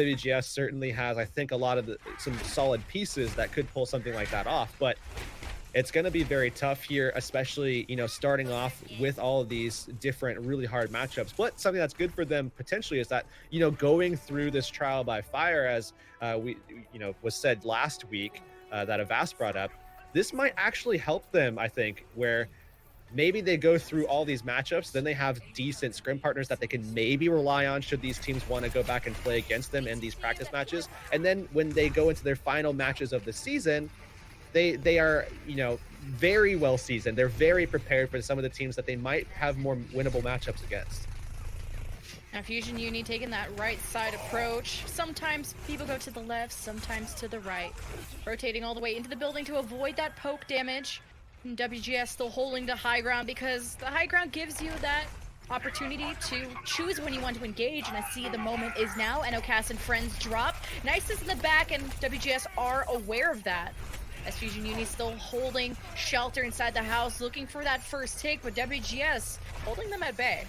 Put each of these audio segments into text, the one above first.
WGS certainly has, I think, a lot of some solid pieces that could pull something like that off, but it's going to be very tough here, especially, you know, starting off with all of these different really hard matchups. But something that's good for them potentially is that, you know, going through this trial by fire, as was said last week, that Avast brought up, this might actually help them, I think, where maybe they go through all these matchups, then they have decent scrim partners that they can maybe rely on should these teams want to go back and play against them in these practice matches. And then when they go into their final matches of the season, they are, you know, very well seasoned. They're very prepared for some of the teams that they might have more winnable matchups against. Now Fusion Uni taking that right side approach. Sometimes people go to the left, sometimes to the right. Rotating all the way into the building to avoid that poke damage. And WGS still holding the high ground because the high ground gives you that opportunity to choose when you want to engage, and I see the moment is now. NOCAS and friends drop. Nice is in the back, and WGS are aware of that. As Fusion Uni still holding shelter inside the house, looking for that first take, but WGS holding them at bay.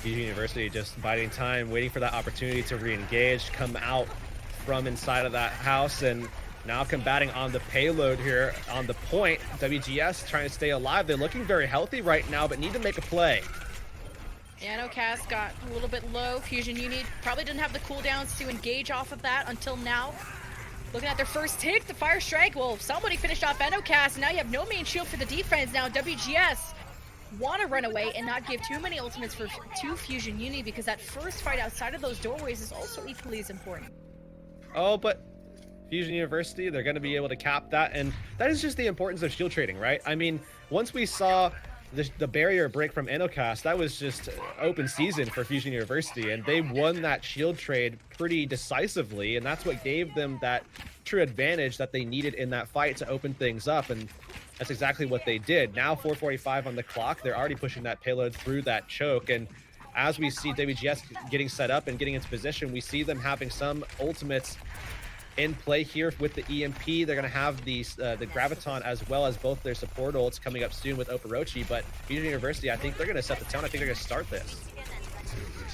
Fusion University just biding time, waiting for that opportunity to re-engage, come out from inside of that house, and now combating on the payload here on the point. WGS trying to stay alive. They're looking very healthy right now, but need to make a play. NOCAS got a little bit low. Fusion Uni probably didn't have the cooldowns to engage off of that until now. Looking at their first take, the fire strike. Well, somebody finished off NOCAS, and now you have no main shield for the defense. Now WGS want to run away and not give too many ultimates to Fusion Uni, because that first fight outside of those doorways is also equally as important. Oh, but Fusion University, they're going to be able to cap that, and that is just the importance of shield trading, right? I mean, once we saw the barrier break from NOCAS, that was just open season for Fusion University, and they won that shield trade pretty decisively, and that's what gave them that true advantage that they needed in that fight to open things up, and that's exactly what they did. Now 4:45 on the clock, they're already pushing that payload through that choke, and as we see WGS getting set up and getting into position, we see them having some ultimates in play here with the EMP. They're going to have these the Graviton as well as both their support ults coming up soon with Overwatch, but Fusion University, I think they're going to set the tone. I think they're going to start this.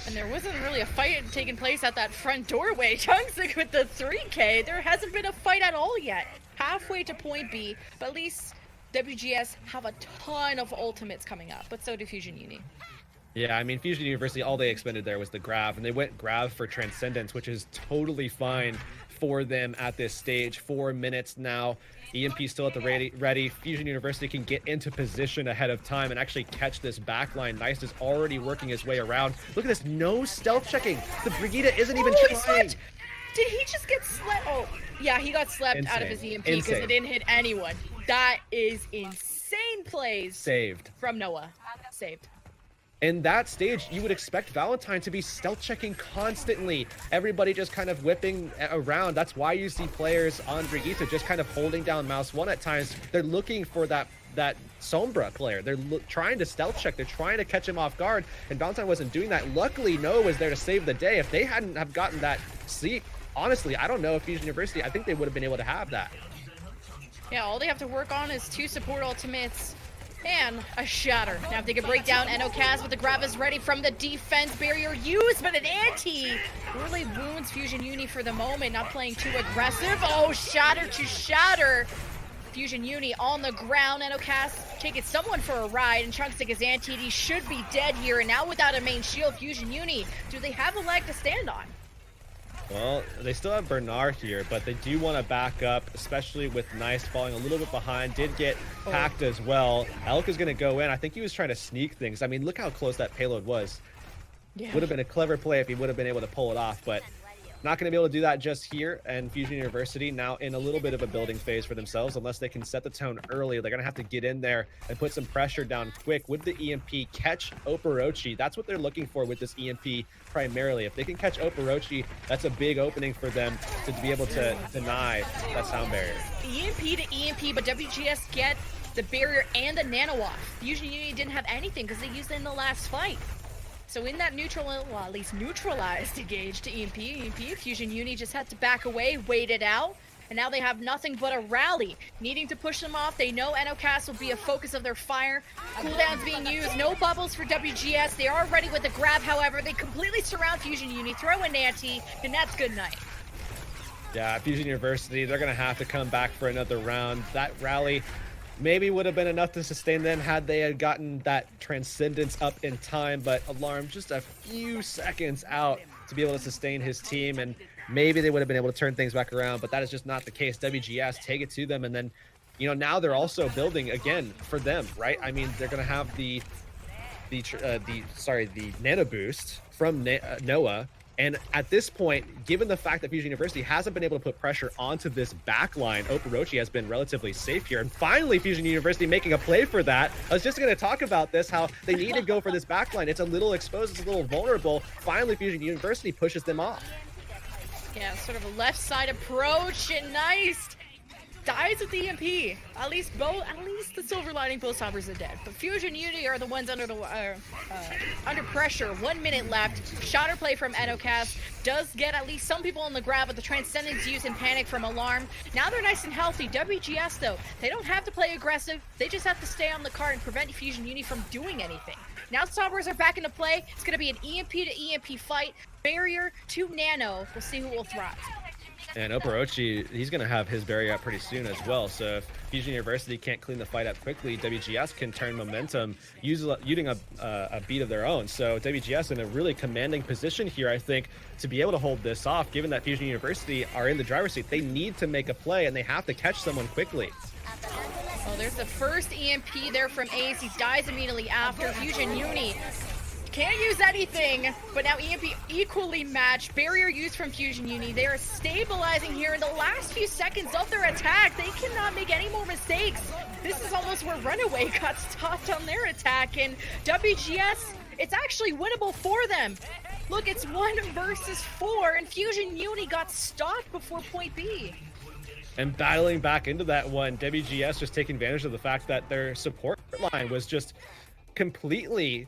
And there wasn't really a fight taking place at that front doorway. Chungsik with the 3K. There hasn't been a fight at all yet. Halfway to point B, but at least WGS have a ton of ultimates coming up, but so do Fusion Uni. Yeah, I mean, Fusion University, all they expended there was the Grav, and they went Grav for Transcendence, which is totally fine for them at this stage. 4 minutes now. EMP still at the ready. Fusion University can get into position ahead of time and actually catch this backline. Nice is already working his way around. Look at this, no stealth checking. The Brigitte isn't even trying. Did he just get slept? Oh, yeah, he got slept out of his EMP because it didn't hit anyone. That is insane plays. Saved. From Noah. Saved. In that stage, you would expect Valentine to be stealth checking constantly. Everybody just kind of whipping around. That's why you see players on Brigitte just kind of holding down mouse 1 at times. They're looking for that Sombra player. They're trying to stealth check. They're trying to catch him off guard, and Valentine wasn't doing that. Luckily, Noah was there to save the day. If they hadn't have gotten that sleep, honestly, I don't know if Fusion University, I think they would have been able to have that. Yeah, all they have to work on is 2 support ultimates and a shatter. Now if they can break down NOCAS, but the grab is ready from the defense. Barrier used, but an anti really wounds Fusion Uni for the moment. Not playing too aggressive. Oh, shatter to shatter. Fusion Uni on the ground. NOCAS taking someone for a ride, and Chungsik is anti. He should be dead here, and now without a main shield, Fusion Uni, do they have a leg to stand on? Well, they still have Bernard here, but they do want to back up, especially with Nice falling a little bit behind. Did get hacked as well. Elk is going to go in. I think he was trying to sneak things. I mean, look how close that payload was. Yeah. Would have been a clever play if he would have been able to pull it off, but not going to be able to do that just here. And Fusion University now in a little bit of a building phase for themselves. Unless they can set the tone early, they're going to have to get in there and put some pressure down quick with the EMP. Catch Oporochi. That's what they're looking for with this EMP primarily. If they can catch Oporochi, that's a big opening for them to be able to deny that sound barrier. EMP to EMP, but WGS get the barrier and the nano off. Fusion Uni didn't have anything because they used it in the last fight. So in that neutral, well, at least neutralized engage to EMP, Fusion Uni just had to back away, wait it out, and now they have nothing but a rally, needing to push them off. They know NOCAS will be a focus of their fire. Cooldowns being used, no bubbles for WGS. They are ready with the grab, however. They completely surround Fusion Uni, throw in Nanty, and that's good night. Yeah, Fusion University, they're going to have to come back for another round. That rally maybe would have been enough to sustain them had they had gotten that Transcendence up in time, but Alarm just a few seconds out to be able to sustain his team, and maybe they would have been able to turn things back around, but that is just not the case. WGS take it to them, and then, you know, now they're also building again for them, right? I mean, they're going to have the nano boost from Noah. And at this point, given the fact that Fusion University hasn't been able to put pressure onto this backline, Overwatch has been relatively safe here. And finally, Fusion University making a play for that. I was just going to talk about this, how they need to go for this backline. It's a little exposed, it's a little vulnerable. Finally, Fusion University pushes them off. Yeah, sort of a left side approach, and nice. Dies with the EMP. At least the silver lining both Sombers are dead. But Fusion Unity are the ones under pressure. 1 minute left. Shotter play from NOCAS does get at least some people on the grab, but the Transcendence use and panic from Alarm. Now they're nice and healthy. WGS though, they don't have to play aggressive. They just have to stay on the card and prevent Fusion Unity from doing anything. Now Sombers are back into play. It's going to be an EMP to EMP fight. Barrier to Nano. We'll see who will thrive. And Oporochi, he's going to have his barrier up pretty soon as well. So if Fusion University can't clean the fight up quickly, WGS can turn momentum using a beat of their own. So WGS in a really commanding position here, I think, to be able to hold this off, given that Fusion University are in the driver's seat. They need to make a play, and they have to catch someone quickly. Oh, there's the first EMP there from Ace. He dies immediately after. Fusion Uni can't use anything, but now EMP equally matched. Barrier used from Fusion Uni. They are stabilizing here in the last few seconds of their attack. They cannot make any more mistakes. This is almost where Runaway got stopped on their attack, and WGS, it's actually winnable for them. Look, it's 1 versus 4, and Fusion Uni got stopped before point B. And battling back into that one, WGS just taking advantage of the fact that their support line was just completely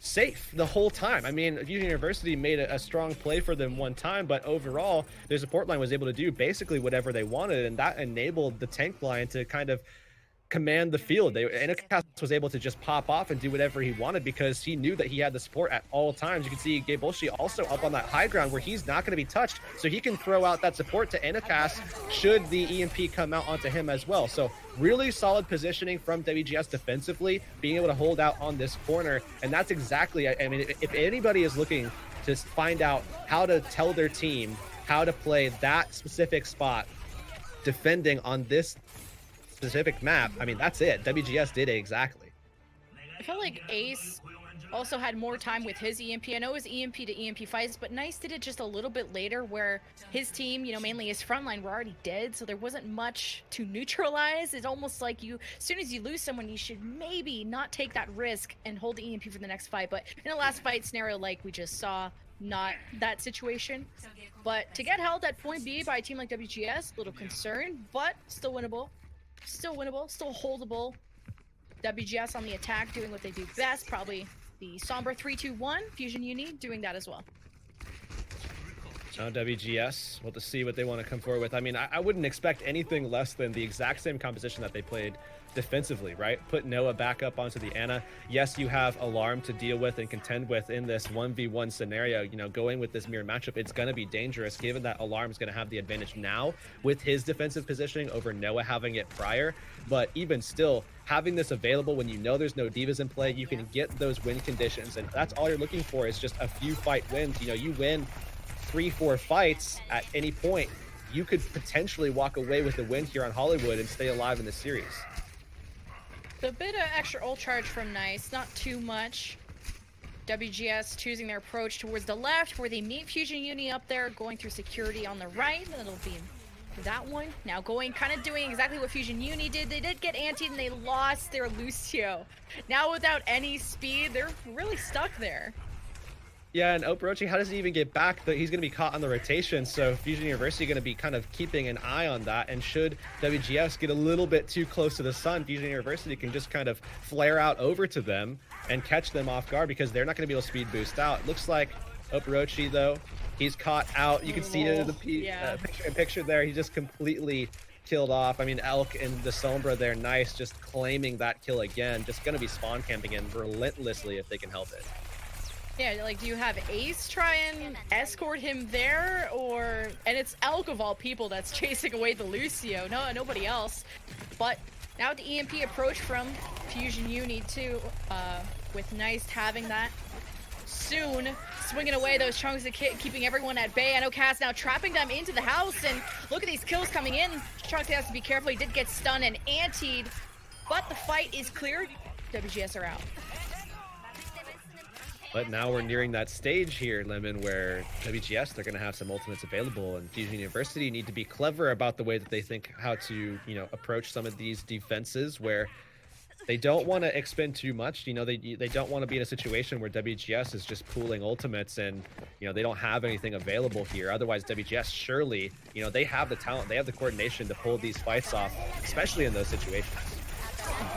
safe the whole time. I mean, Fusion University made a strong play for them one time, but overall, their support line was able to do basically whatever they wanted, and that enabled the tank line to kind of command the field. NOCAS was able to just pop off and do whatever he wanted because he knew that he had the support at all times. You can see Gabe Bolshi also up on that high ground where he's not going to be touched, so he can throw out that support to NOCAS should the EMP come out onto him as well. So really solid positioning from WGS defensively, being able to hold out on this corner, and that's exactly, I mean, if anybody is looking to find out how to tell their team how to play that specific spot defending on this specific map, I mean, that's it. WGS did it exactly. I felt like Ace also had more time with his EMP. I know it was EMP to EMP fights, but Nice did it just a little bit later where his team, you know, mainly his frontline were already dead, so there wasn't much to neutralize. It's almost like as soon as you lose someone, you should maybe not take that risk and hold the EMP for the next fight. But in the last fight scenario like we just saw, not that situation. But to get held at point B by a team like WGS, a little concerned, but still winnable. Still winnable, still holdable. WGS on the attack, doing what they do best. Probably the somber 3-2-1. Fusion Uni doing that as well. Now WGS, we'll have to see what they want to come forward with. I mean, I wouldn't expect anything less than the exact same composition that they played defensively, right? Put Noah back up onto the Ana. Yes, you have Alarm to deal with and contend with in this 1v1 scenario. You know, going with this mirror matchup, it's going to be dangerous given that Alarm is going to have the advantage now with his defensive positioning over Noah having it prior. But even still, having this available when you know there's no divas in play, you can get those win conditions, and that's all you're looking for is just a few fight wins. You know, you win 3-4 fights at any point, you could potentially walk away with a win here on Hollywood and stay alive in the series. So a bit of extra ult charge from Nice, not too much. WGS choosing their approach towards the left where they meet Fusion Uni up there, going through security on the right. That'll be that one. Now doing exactly what Fusion Uni did. They did get antied and they lost their Lucio. Now without any speed, they're really stuck there. Yeah, and Oporochi, how does he even get back? He's going to be caught on the rotation, so Fusion University going to be kind of keeping an eye on that, and should WGS get a little bit too close to the sun, Fusion University can just kind of flare out over to them and catch them off guard because they're not going to be able to speed boost out. Looks like Orochi, though, he's caught out. You can see it in the Yeah. picture there. He just completely killed off. I mean, Elk and the Sombra there, nice, just claiming that kill again. Just going to be spawn camping in relentlessly if they can help it. Yeah, like, do you have Ace try and escort him there, or... And it's Elk of all people that's chasing away the Lucio, nobody else. But now the EMP approach from Fusion Uni too, with Nice having that soon, swinging away those chunks of kit, keeping everyone at bay. I know Cass now trapping them into the house, and look at these kills coming in. Chunks has to be careful, he did get stunned and antied, but the fight is cleared. WGS are out. But now we're nearing that stage here, Lemon, where WGS, they're going to have some ultimates available, and Fusion University need to be clever about the way that they think how to, you know, approach some of these defenses where they don't want to expend too much. You know, they don't want to be in a situation where WGS is just pooling ultimates and, you know, they don't have anything available here. Otherwise, WGS surely, you know, they have the talent, they have the coordination to pull these fights off, especially in those situations.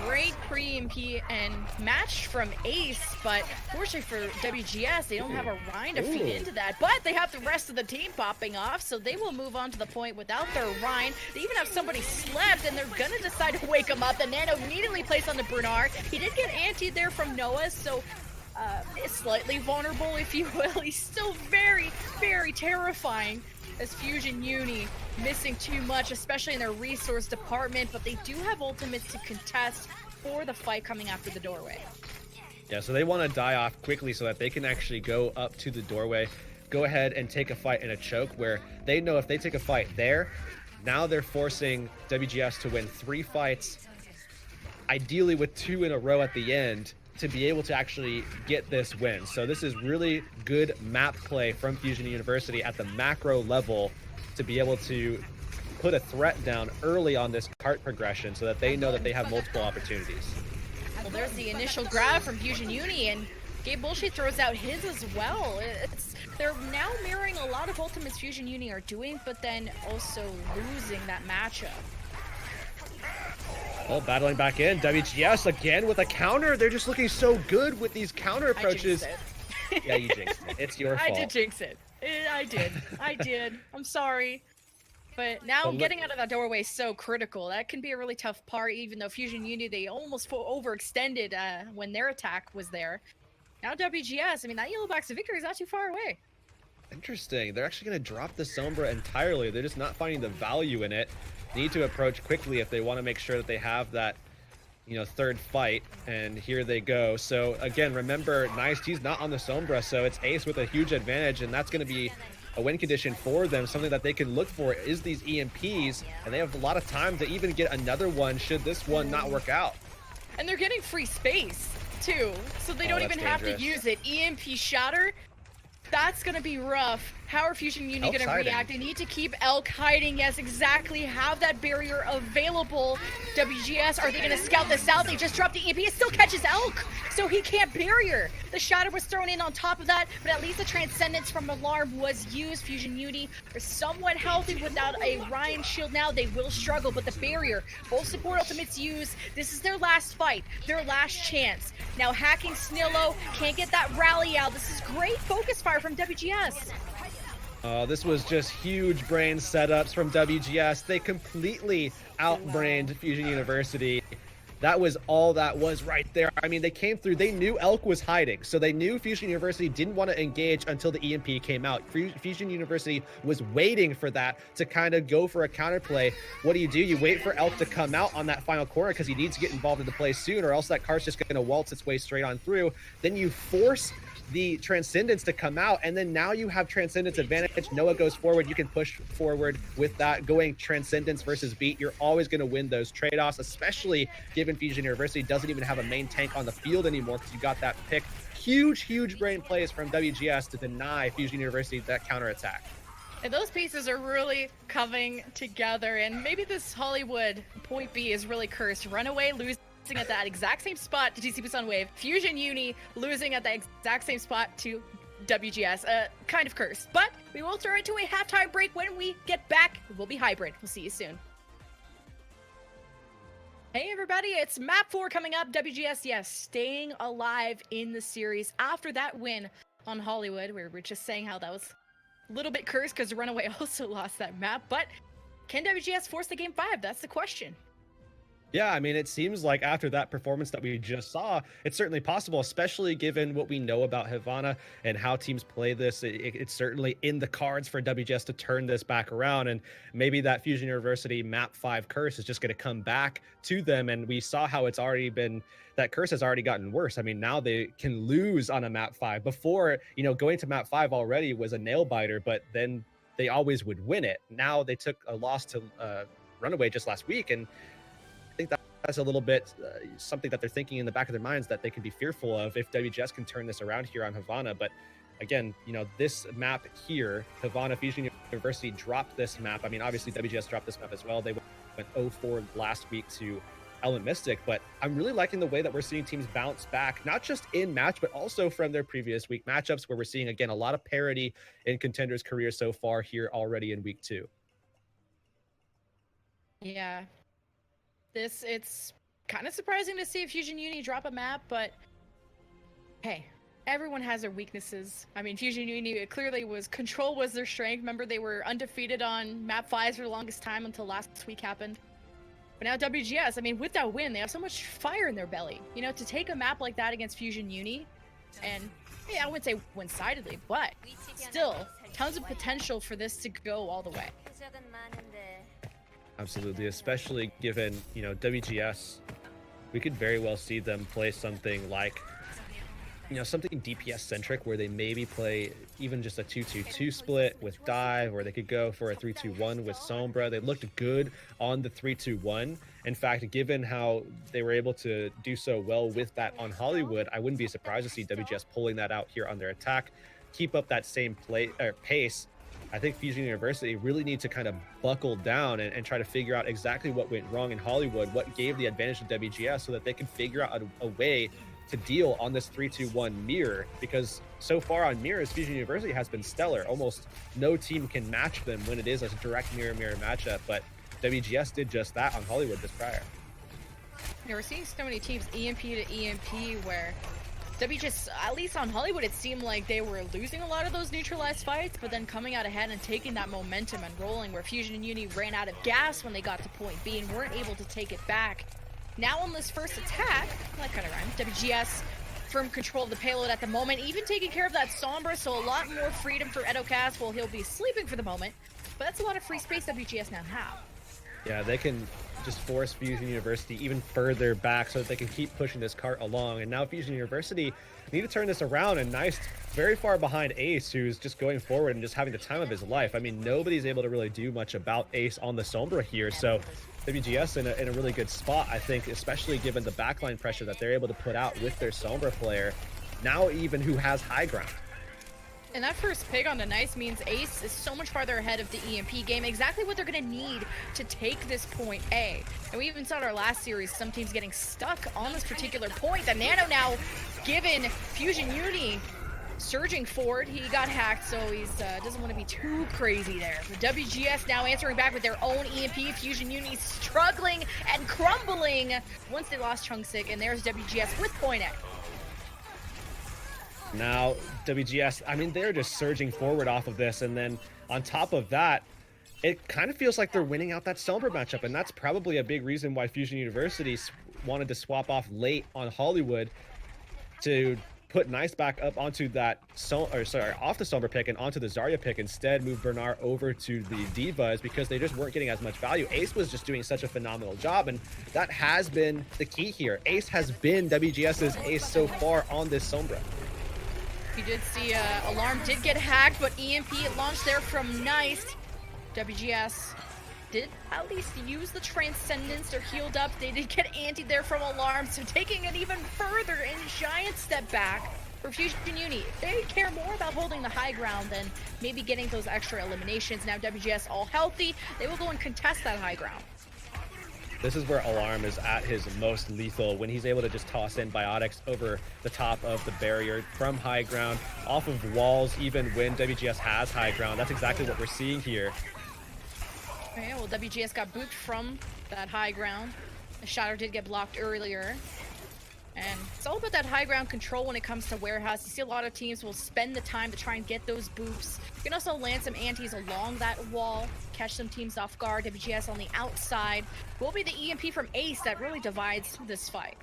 Great pre-MP and match from Ace, but fortunately for WGS, they don't have a Rhine to feed into that, but they have the rest of the team popping off, so they will move on to the point without their Rhine. They even have somebody slept, and they're gonna decide to wake him up. The Nano immediately placed on the Bernard. He did get antied there from Noah, so slightly vulnerable, if you will. He's still very, very terrifying. As Fusion Uni missing too much, especially in their resource department, but they do have ultimates to contest for the fight coming after the doorway. Yeah, so they want to die off quickly so that they can actually go up to the doorway, go ahead and take a fight in a choke where they know if they take a fight there, now they're forcing WGS to win 3 fights, ideally with 2 in a row at the end, to be able to actually get this win. So this is really good map play from Fusion University at the macro level to be able to put a threat down early on this cart progression so that they know that they have multiple opportunities. Well, there's the initial grab from Fusion Uni, and Gabe Bullshit throws out his as well. They're now mirroring a lot of ultimates Fusion Uni are doing, but then also losing that matchup. Well, battling back in, WGS again with a counter. They're just looking so good with these counter approaches. Yeah, you jinxed it. It's your fault. I did jinx it. I did. I'm sorry. But now getting out of that doorway is so critical. That can be a really tough part, even though Fusion Uni, they almost overextended when their attack was there. Now WGS, I mean, that yellow box of victory is not too far away. Interesting. They're actually going to drop the Sombra entirely. They're just not finding the value in it. Need to approach quickly if they want to make sure that they have that, you know, third fight, and here they go. So again, remember, Nice, he's not on the Sombra, so it's Ace with a huge advantage, and that's going to be a win condition for them. Something that they can look for is these EMPs, and they have a lot of time to even get another one should this one not work out. And they're getting free space too, so they don't even have to use it. EMP shatter, that's gonna be rough. How are Fusion Uni Elk's gonna react? They need to keep Elk hiding. Yes, exactly. Have that barrier available. WGS, are they gonna scout this out? They just dropped the EMP. It still catches Elk, so he can't barrier. The shatter was thrown in on top of that, but at least the Transcendence from Alarm was used. Fusion Uni are somewhat healthy without a Ryan shield now. They will struggle, but the barrier, both support ultimates used. This is their last fight, their last chance. Now hacking Snillo, can't get that rally out. This is great focus fire from WGS. This was just huge brain setups from WGS. They completely outbrained Fusion University. That was all that was right there. I mean, they came through. They knew Elk was hiding, so they knew Fusion University didn't want to engage until the EMP came out. Fusion University was waiting for that to kind of go for a counterplay. What do? You wait for Elk to come out on that final corner because he needs to get involved in the play soon, or else that car's just going to waltz its way straight on through. Then you force the Transcendence to come out, and then now you have Transcendence advantage. Noah goes forward, you can push forward with that. Going Transcendence versus Beat, you're always going to win those trade-offs, especially given Fusion University doesn't even have a main tank on the field anymore because you got that pick. Huge brain plays from WGS to deny Fusion University that counterattack. And those pieces are really coming together, and maybe this Hollywood point B is really cursed. Runaway losing at that exact same spot to TC Busan Wave. Fusion Uni losing at the exact same spot to WGS. Kind of cursed. But we will throw into a halftime break. When we get back, we'll be hybrid. We'll see you soon. Hey everybody, it's map 4 coming up. WGS, yes, staying alive in the series after that win on Hollywood. We were just saying how that was a little bit cursed because Runaway also lost that map. But can WGS force the game 5? That's the question. Yeah, I mean, it seems like after that performance that we just saw, it's certainly possible, especially given what we know about Havana and how teams play this. It's certainly in the cards for WGS to turn this back around. And maybe that Fusion University map 5 curse is just going to come back to them. And we saw how it's already been, that curse has already gotten worse. I mean, now they can lose on a map 5. Before, you know, going to map 5 already was a nail biter, but then they always would win it. Now they took a loss to Runaway just last week. And I think that's a little bit something that they're thinking in the back of their minds that they can be fearful of if WGS can turn this around here on Havana. But again, you know, this map here, Havana Fusion University dropped this map. I mean, obviously WGS dropped this map as well. They went 0-4 last week to Element Mystic, but I'm really liking the way that we're seeing teams bounce back, not just in match, but also from their previous week matchups, where we're seeing, again, a lot of parity in Contenders' career so far here already in week 2. Yeah. It's kind of surprising to see Fusion Uni drop a map, but hey, everyone has their weaknesses. I mean, Fusion Uni clearly control was their strength. Remember, they were undefeated on map 5 for the longest time until last week happened. But now WGS, I mean, with that win, they have so much fire in their belly. You know, to take a map like that against Fusion Uni, and yeah, I wouldn't say one-sidedly, but still, tons of potential for this to go all the way. Absolutely, especially given, you know, WGS, we could very well see them play something like, you know, something DPS centric, where they maybe play even just a 2-2-2 split with Dive, or they could go for a 3-2-1 with Sombra. They looked good on the 3-2-1. In fact, given how they were able to do so well with that on Hollywood, I wouldn't be surprised to see WGS pulling that out here on their attack, keep up that same pace. I think Fusion University really need to kind of buckle down and try to figure out exactly what went wrong in Hollywood, what gave the advantage to WGS, so that they can figure out a way to deal on this 3-2-1 mirror. Because so far on mirrors, Fusion University has been stellar. Almost no team can match them when it is a direct mirror matchup, but WGS did just that on Hollywood this prior. Yeah, we're seeing so many teams EMP to EMP where WGS, at least on Hollywood, it seemed like they were losing a lot of those neutralized fights, but then coming out ahead and taking that momentum and rolling, where Fusion and Uni ran out of gas when they got to point B and weren't able to take it back. Now on this first attack, that kind of rhymed, WGS firm control of the payload at the moment, even taking care of that Sombra, so a lot more freedom for EdoCast while he'll be sleeping for the moment, but that's a lot of free space WGS now have. Yeah, they can just force Fusion University even further back so that they can keep pushing this cart along. And now Fusion University need to turn this around, and Nice very far behind Ace, who's just going forward and just having the time of his life. I mean, nobody's able to really do much about Ace on the Sombra here, so WGS in a really good spot, I think, especially given the backline pressure that they're able to put out with their Sombra player, now even who has high ground. And that first pick on the Nice means Ace is so much farther ahead of the EMP game, exactly what they're going to need to take this point A. And we even saw in our last series some teams getting stuck on this particular point. The Nano now given Fusion Uni surging forward. He got hacked, so he doesn't want to be too crazy there. But WGS now answering back with their own EMP. Fusion Uni struggling and crumbling once they lost Chungsik, and there's WGS with point A. Now, WGS, I mean, they're just surging forward off of this, and then on top of that, it kind of feels like they're winning out that Sombra matchup, and that's probably a big reason why Fusion University wanted to swap off late on Hollywood to put Nice back up onto that, off the Sombra pick and onto the Zarya pick, instead move Bernard over to the Divas, because they just weren't getting as much value. Ace was just doing such a phenomenal job, and that has been the key here. Ace has been WGS's ace so far on this Sombra. You did see Alarm did get hacked, but EMP launched there from Nice. WGS did at least use the Transcendence. They're healed up. They did get antied there from Alarm, so taking it even further and giant step back for Fusion Uni. They care more about holding the high ground than maybe getting those extra eliminations. Now WGS all healthy. They will go and contest that high ground. This is where Alarm is at his most lethal, when he's able to just toss in Biotics over the top of the barrier from high ground, off of walls, even when WGS has high ground. That's exactly what we're seeing here. Okay, well, WGS got booped from that high ground. The shatter did get blocked earlier. And it's all about that high ground control when it comes to Warehouse. You see a lot of teams will spend the time to try and get those boops. You can also land some antis along that wall, catch some teams off guard. WGS on the outside will be the EMP from Ace that really divides this fight.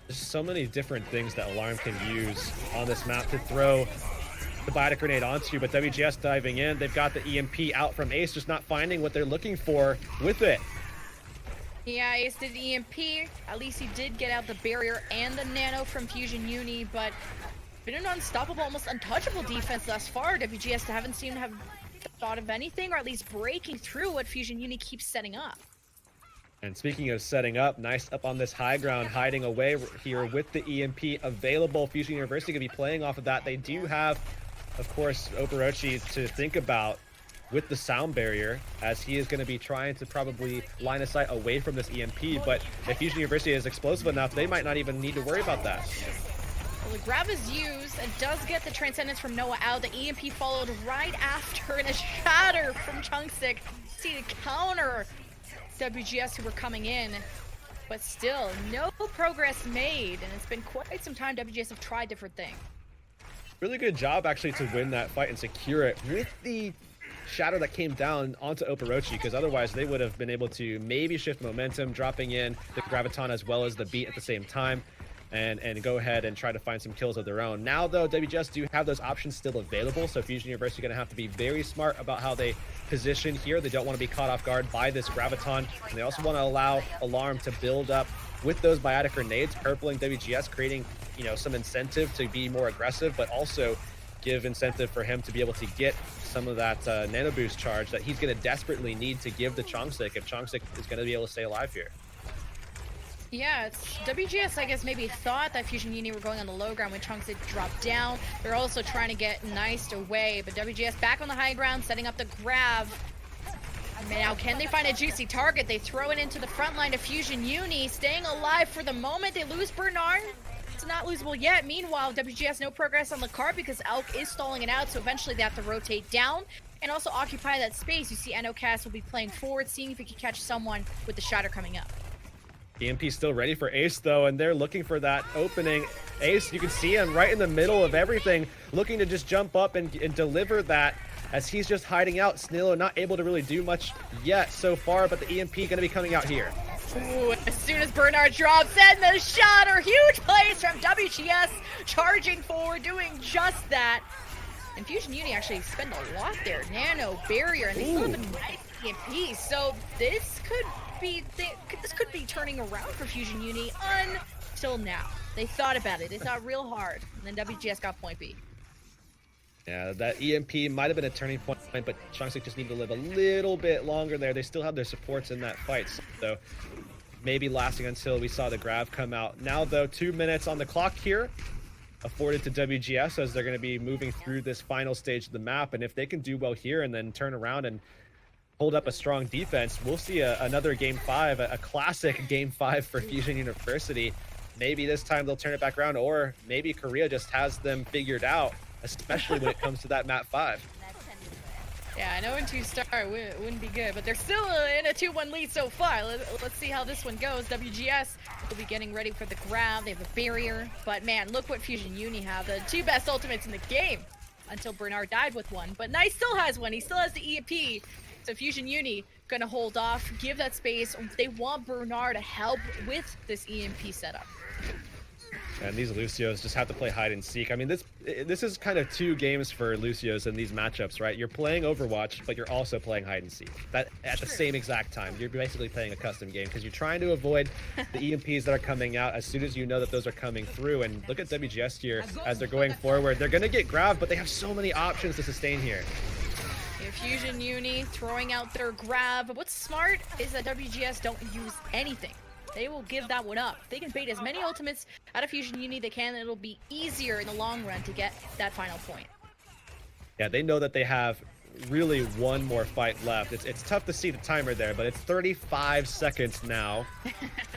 There's so many different things that Alarm can use on this map to throw the biotic grenade onto, but WGS diving in. They've got the EMP out from Ace, just not finding what they're looking for with it. Yeah, Ace did EMP. At least he did get out the barrier and the nano from Fusion Uni, but been an unstoppable, almost untouchable defense thus far. WGS haven't seemed to have thought of anything, or at least breaking through what Fusion Uni keeps setting up. And speaking of setting up, nice up on this high ground, hiding away here with the EMP available. Fusion University going to be playing off of that. They do have, of course, Overwatch to think about with the sound barrier, as he is going to be trying to probably line of sight away from this EMP, but if Fusion University is explosive enough, they might not even need to worry about that. Well, the grab is used and does get the Transcendence from Noah out. The EMP followed right after, and a shatter from Chunksick. See the counter WGS who were coming in, but still no progress made, and it's been quite some time WGS have tried different things. Really good job actually to win that fight and secure it with the shatter that came down onto Overwatch, because otherwise they would have been able to maybe shift momentum, dropping in the Graviton as well as the beat at the same time, and go ahead and try to find some kills of their own. Now though, WGS do have those options still available, so Fusion University going to have to be very smart about how they position here. They don't want to be caught off guard by this Graviton, and they also want to allow Alarm to build up with those biotic grenades, purpling WGS, creating, you know, some incentive to be more aggressive, but also give incentive for him to be able to get some of that nano boost charge that he's going to desperately need to give the Chongsick if Chongsick is going to be able to stay alive here. Yeah, it's WGS, I guess, maybe thought that Fusion Uni were going on the low ground when Chunksick dropped down. They're also trying to get Niced away, but WGS back on the high ground, setting up the grab. Now, can they find a juicy target? They throw it into the front line of Fusion Uni, staying alive for the moment. They lose Bernard. It's not losable yet. Meanwhile, WGS no progress on the card because Elk is stalling it out, so eventually they have to rotate down and also occupy that space. You see NOCast will be playing forward, seeing if he can catch someone with the shatter coming up. EMP still ready for Ace though, and they're looking for that opening. Ace, you can see him right in the middle of everything, looking to just jump up and deliver that as he's just hiding out. Snillo not able to really do much yet so far, but the EMP going to be coming out here. Ooh, as soon as Bernard drops in, the shatter, huge plays from WGS, charging forward, doing just that. And Fusion Uni actually spend a lot there. Nano, barrier, and they still have a nice EMP. So this could be turning around for Fusion Uni until now. They thought about it. They thought real hard, and then WGS got point B. Yeah, that EMP might have been a turning point, but Chongsick just needed to live a little bit longer there. They still have their supports in that fight, so maybe lasting until we saw the grab come out. Now, though, 2 minutes on the clock here, afforded to WGS as they're going to be moving through this final stage of the map, and if they can do well here and then turn around and hold up a strong defense, we'll see another Game 5, a classic Game 5 for Fusion University. Maybe this time they'll turn it back around, or maybe Korea just has them figured out, especially when it comes to that map 5. Yeah, I know in 2-star wouldn't be good, but they're still in a 2-1 lead so far. Let's see how this one goes. WGS will be getting ready for the grab. They have a barrier, but man, look what Fusion Uni have. The 2 best ultimates in the game until Bernard died with one, but Nice still has one. He still has the EMP. So Fusion Uni gonna hold off, give that space. They want Bernard to help with this EMP setup. And these Lucios just have to play hide and seek. I mean, this is kind of 2 games for Lucios in these matchups, right? You're playing Overwatch, but you're also playing hide and seek. That at the same exact time. You're basically playing a custom game because you're trying to avoid the EMPs that are coming out as soon as you know that those are coming through. And look at WGS here as they're going forward. They're gonna get grabbed, but they have so many options to sustain here. Yeah, Fusion Uni throwing out their grab. But what's smart is that WGS don't use anything. They will give that one up. They can bait as many ultimates out of Fusion Uni they can, and it'll be easier in the long run to get that final point. Yeah, they know that they have really one more fight left. It's tough to see the timer there, but it's 35 seconds now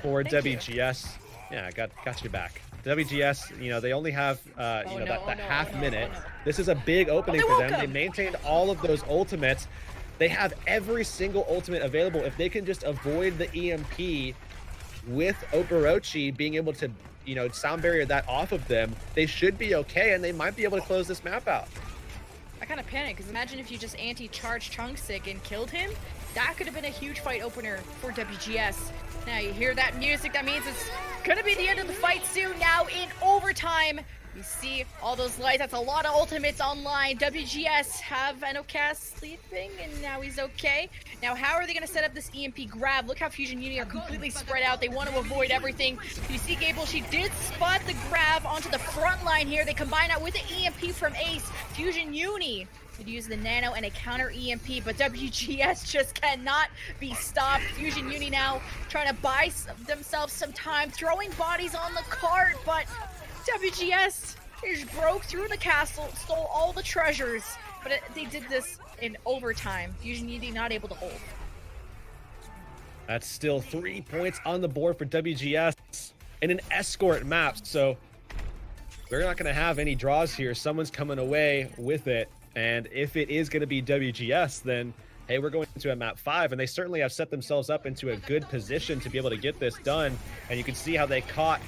for WGS. Yeah, I got you back. WGS, you know, they only have that half minute. This is a big opening for them. They maintained all of those ultimates. They have every single ultimate available. If they can just avoid the EMP, with Overwatch being able to, you know, sound barrier that off of them, they should be okay, and they might be able to close this map out. I kind of panicked, because imagine if you just anti-charged Chunksick and killed him. That could have been a huge fight opener for WGS. Now you hear that music, that means it's gonna be the end of the fight soon. Now in overtime, you see all those lights. That's a lot of ultimates online. WGS have Enocast sleeping, and now he's okay. Now how are they gonna set up this EMP grab? Look how Fusion Uni are completely spread out. They want to avoid everything. You see Gable, she did spot the grab onto the front line here. They combine that with the EMP from Ace. Fusion Uni could use the nano and a counter EMP, but WGS just cannot be stopped. Fusion Uni now trying to buy themselves some time, throwing bodies on the cart, but WGS just broke through the castle, stole all the treasures, but they did this in overtime. Fusion Uni not able to hold. That's still 3 points on the board for WGS in an escort map, so we're not going to have any draws here. Someone's coming away with it. And if it is going to be WGS, then, hey, we're going into a map 5, and they certainly have set themselves up into a good position to be able to get this done. And you can see how they caught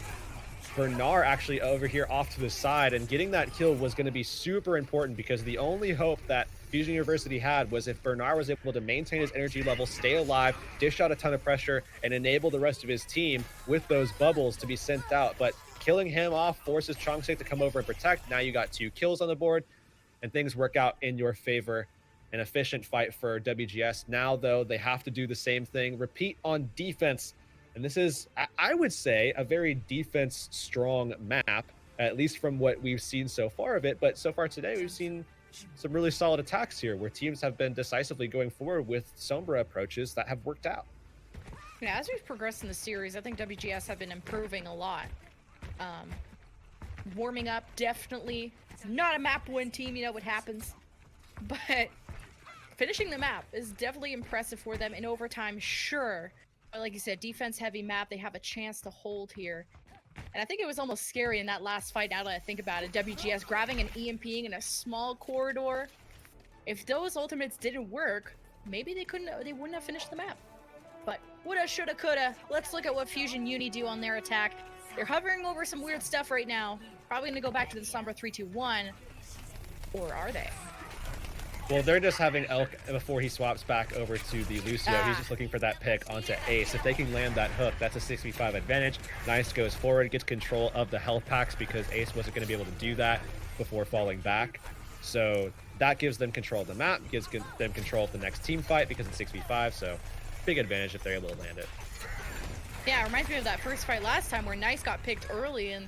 Bernard actually over here off to the side, and getting that kill was going to be super important, because the only hope that Fusion University had was if Bernard was able to maintain his energy level, stay alive, dish out a ton of pressure, and enable the rest of his team with those bubbles to be sent out. But killing him off forces Chonksik to come over and protect. Now you got 2 kills on the board, and things work out in your favor. An efficient fight for WGS. Now, though, they have to do the same thing, repeat on defense. And this is, I would say, a very defense-strong map, at least from what we've seen so far of it. But so far today, we've seen some really solid attacks here, where teams have been decisively going forward with Sombra approaches that have worked out. Yeah, as we've progressed in the series, I think WGS have been improving a lot. Warming up, definitely. Not a map win team, you know what happens. But finishing the map is definitely impressive for them in overtime, sure. But like you said, defense heavy map, they have a chance to hold here. And I think it was almost scary in that last fight, now that I think about it. WGS grabbing and EMPing in a small corridor. If those ultimates didn't work, maybe they wouldn't have finished the map. But woulda, shoulda, coulda. Let's look at what Fusion Uni do on their attack. They're hovering over some weird stuff right now. Probably gonna go back to the Sombra 3-2-1. Or are they? Well, they're just having Elk before he swaps back over to the Lucio. He's just looking for that pick onto Ace. If they can land that hook, that's a 6v5 advantage. Nice goes forward, gets control of the health packs, because Ace wasn't going to be able to do that before falling back. So that gives them control of the map, gives them control of the next team fight, because it's 6v5. So big advantage if they're able to land it. Yeah, it reminds me of that first fight last time where Nice got picked early, and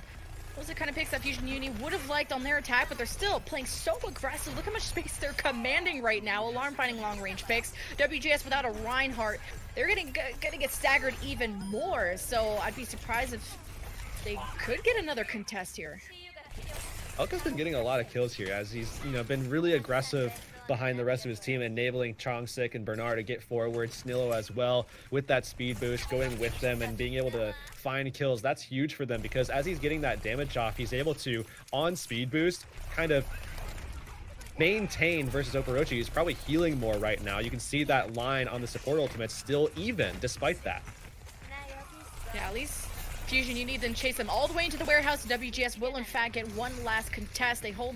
those are the kind of picks that Fusion Uni would have liked on their attack, but they're still playing so aggressive. Look how much space they're commanding right now. Alarm finding long-range picks. WGS without a Reinhardt, they're gonna get staggered even more. So I'd be surprised if they could get another contest here. Elka's been getting a lot of kills here, as he's been really aggressive behind the rest of his team, enabling Chonksik and Bernard to get forward. Snillo as well with that speed boost, going with them and being able to find kills. That's huge for them, because as he's getting that damage off, he's able to, on speed boost, kind of maintain versus Overwatch. He's probably healing more right now. You can see that line on the support ultimate still even despite that. Yeah, at least Fusion Uni then chase them all the way into the warehouse. WGS will in fact get one last contest. They hold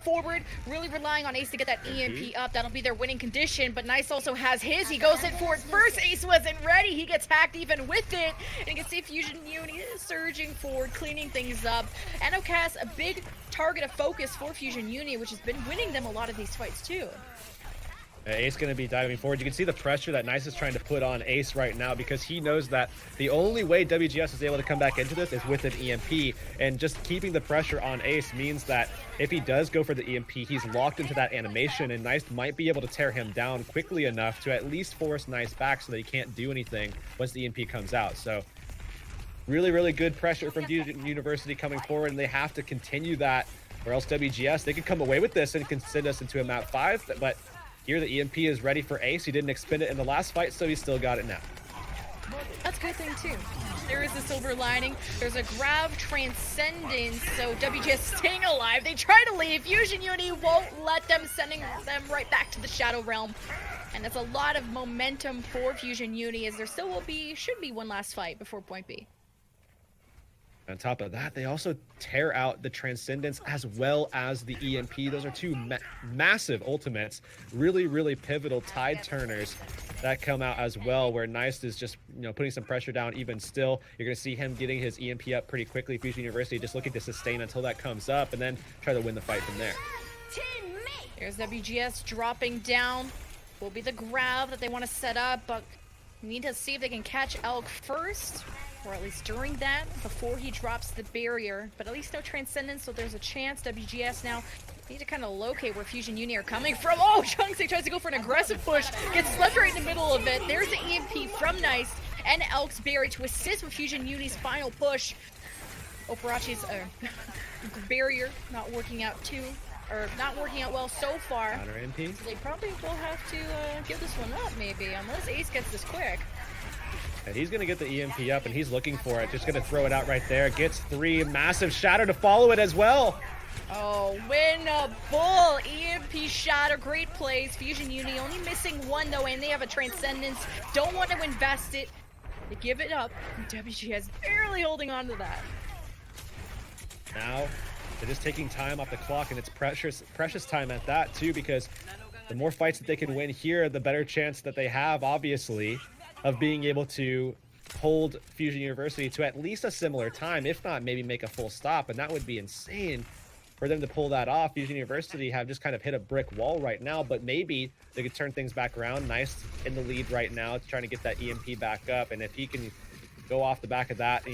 forward, really relying on Ace to get that EMP up. That'll be their winning condition, but Nice also has his. He goes in for it first. Ace wasn't ready. He gets hacked even with it. And you can see Fusion Uni surging forward, cleaning things up. Enocast, a big target of focus for Fusion Uni, which has been winning them a lot of these fights too. Ace going to be diving forward. You can see the pressure that Nice is trying to put on Ace right now, because he knows that the only way WGS is able to come back into this is with an EMP, and just keeping the pressure on Ace means that if he does go for the EMP, he's locked into that animation, and Nice might be able to tear him down quickly enough to at least force Nice back so that he can't do anything once the EMP comes out. So really, really good pressure from Fusion University coming forward, and they have to continue that, or else WGS, they could come away with this and can send us into a map 5, but here the EMP is ready for Ace. He didn't expend it in the last fight, so he still got it now. That's a good thing too. There is a silver lining. There's a Grav Transcendence, so WGS staying alive. They try to leave. Fusion Uni won't let them, sending them right back to the Shadow Realm. And that's a lot of momentum for Fusion Uni, as there still should be one last fight before point B. On top of that, they also tear out the Transcendence as well as the EMP. Those are two massive ultimates, really, really pivotal tide turners that come out as well, where Nice is just, putting some pressure down even still. You're going to see him getting his EMP up pretty quickly. Fusion University just looking to sustain until that comes up and then try to win the fight from there. There's WGS dropping down. Will be the grab that they want to set up, but we need to see if they can catch Elk first, or at least during that, before he drops the barrier. But at least no Transcendence, so there's a chance. WGS now need to kind of locate where Fusion Uni are coming from. Oh, Chungsik tries to go for an aggressive push, gets left right in the middle of it. There's the EMP from Nice and Elk's barrier to assist with Fusion Uni's final push. Operachi's barrier not working out well so far. Counter MP. So they probably will have to give this one up, maybe, unless Ace gets this quick. And he's going to get the EMP up, and he's looking for it. Just going to throw it out right there. Gets 3. Massive shatter to follow it as well. Oh, winnable. EMP shatter. Great plays. Fusion Uni only missing 1, though, and they have a Transcendence. Don't want to invest it. They give it up. WGS barely holding on to that. Now, they're just taking time off the clock, and it's precious time at that, too, because the more fights that they can win here, the better chance that they have, obviously, of being able to hold Fusion University to at least a similar time, if not maybe make a full stop, and that would be insane for them to pull that off. Fusion University have just kind of hit a brick wall right now, but maybe they could turn things back around. Nice in the lead right now, trying to get that EMP back up, and if he can go off the back of that,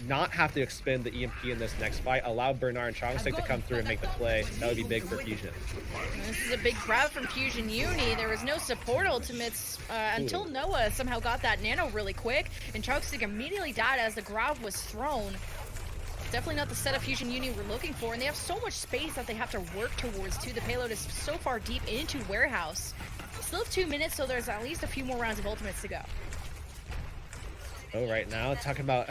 not have to expend the EMP in this next fight, allow Bernard and Chongstick to come through and make the play, that would be big for Fusion. This is a big grab from Fusion Uni. There was no support ultimates until Noah somehow got that nano really quick, and Chongstick immediately died as the grab was thrown. Definitely not the setup Fusion Uni were looking for, and they have so much space that they have to work towards, too. The payload is so far deep into Warehouse. Still have 2 minutes, so there's at least a few more rounds of ultimates to go. Oh, right now, talking about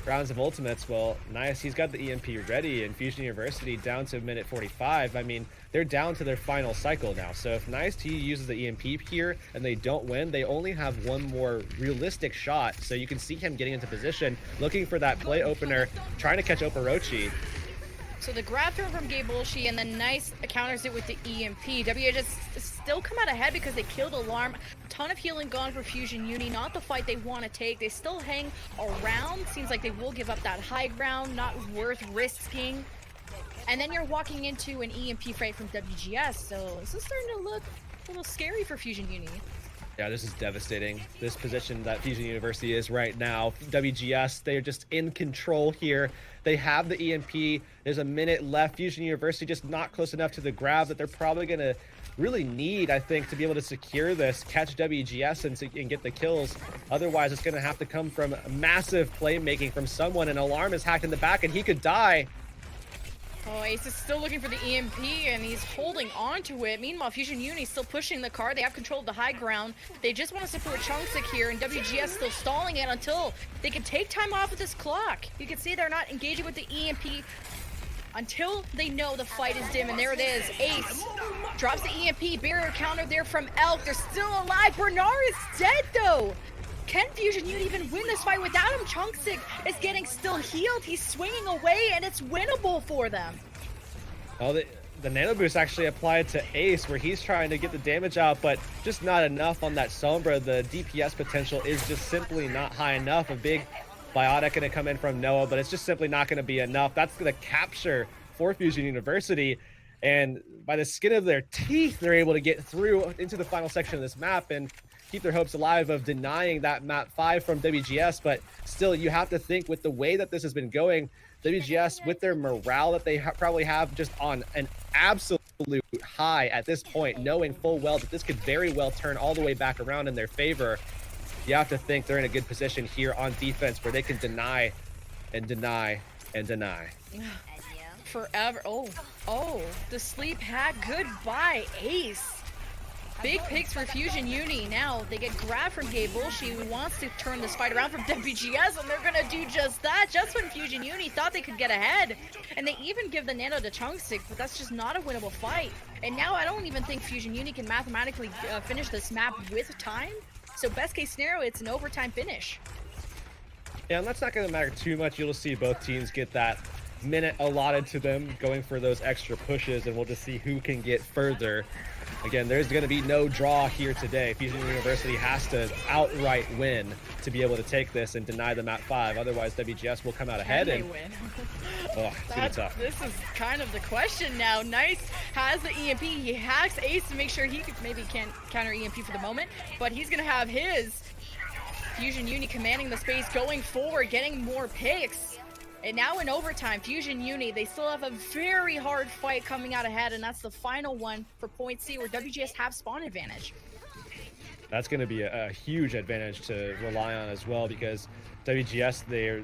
rounds of ultimates, well, Nice, he's got the EMP ready, and Fusion University down to minute 45. I mean, they're down to their final cycle now, so if Nice T uses the EMP here and they don't win, they only have one more realistic shot, so you can see him getting into position, looking for that play opener, trying to catch Oporochi. So the grab throw from Gabolshi, and then Nice counters it with the EMP. WHS still come out ahead because they killed Alarm. A ton of healing gone for Fusion Uni. Not the fight they want to take. They still hang around. Seems like they will give up that high ground. Not worth risking. And then you're walking into an EMP fight from WGS. So this is starting to look a little scary for Fusion Uni. Yeah, this is devastating. This position that Fusion University is right now. WGS, they're just in control here. They have the EMP. There's a minute left. Fusion University just not close enough to the grab that they're probably going to really need, I think, to be able to secure this, catch WGS and get the kills. Otherwise, it's going to have to come from massive playmaking from someone. An Alarm is hacked in the back, and he could die. Oh, Ace is still looking for the EMP, and he's holding on to it. Meanwhile, Fusion Uni still pushing the car. They have control of the high ground. They just want to support Chungsik here, and WGS still stalling it until they can take time off of this clock. You can see they're not engaging with the EMP until they know the fight is dim, and there it is. Ace drops the EMP. Barrier counter there from Elk. They're still alive. Bernard is dead, though. Can Fusion Uni even win this fight without him? Chungsik is getting still healed. He's swinging away, and it's winnable for them. Well, the nano boost actually applied to Ace, where he's trying to get the damage out, but just not enough on that Sombra. The DPS potential is just simply not high enough. A big Biotic going to come in from Noah, but it's just simply not going to be enough. That's going to capture for Fusion University, and by the skin of their teeth, they're able to get through into the final section of this map and keep their hopes alive of denying that map 5 from WGS. But still, you have to think, with the way that this has been going, WGS, with their morale that they probably have just on an absolute high at this point, knowing full well that this could very well turn all the way back around in their favor, you have to think they're in a good position here on defense where they can deny and deny and deny. Forever. Oh, the sleep hack. Goodbye, Ace. big picks for Fusion Uni. Now they get grabbed from Gable. She wants to turn this fight around from WGS, and they're gonna do just that. Just when Fusion Uni thought they could get ahead, and they even give the Nano to Chungstick, but that's just not a winnable fight. And now I don't even think Fusion Uni can mathematically finish this map with time. So best case scenario, it's an overtime finish. Yeah, and that's not going to matter too much. You'll see both teams get that minute allotted to them, going for those extra pushes, and we'll just see who can get further. Again, there's going to be no draw here today. Fusion University has to outright win to be able to take this and deny them at 5. Otherwise, WGS will come out ahead. Can and they win? oh, it's gonna be tough. This is kind of the question now. Nice has the EMP. He hacks Ace to make sure he maybe can't counter EMP for the moment, but he's going to have his Fusion Uni commanding the space, going forward, getting more picks. And now in overtime, Fusion Uni, they still have a very hard fight coming out ahead, and that's the final one for Point C, where WGS have spawn advantage. That's going to be a huge advantage to rely on as well, because WGS, they're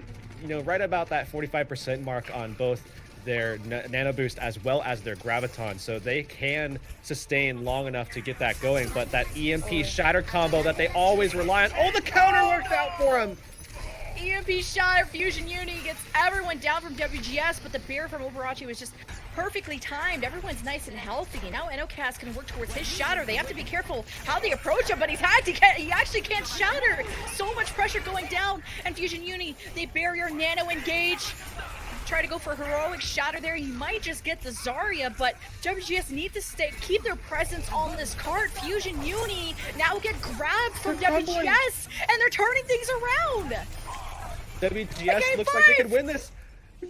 right about that 45% mark on both their Nano Boost as well as their Graviton, so they can sustain long enough to get that going. But that EMP Shatter combo that they always rely on, the counter worked out for him. EMP Shatter, Fusion Uni gets everyone down from WGS, but the bear from Overwatch was just perfectly timed. Everyone's nice and healthy. Now NOCAS can work towards his Shatter. They have to be careful how they approach him, but he's hacked. He actually can't Shatter. So much pressure going down, and Fusion Uni, they barrier Nano engage. Try to go for heroic Shatter there. He might just get the Zarya, but WGS need to keep their presence on this cart. Fusion Uni now get grabbed from WGS, and they're turning things around. WGS looks like they could win this.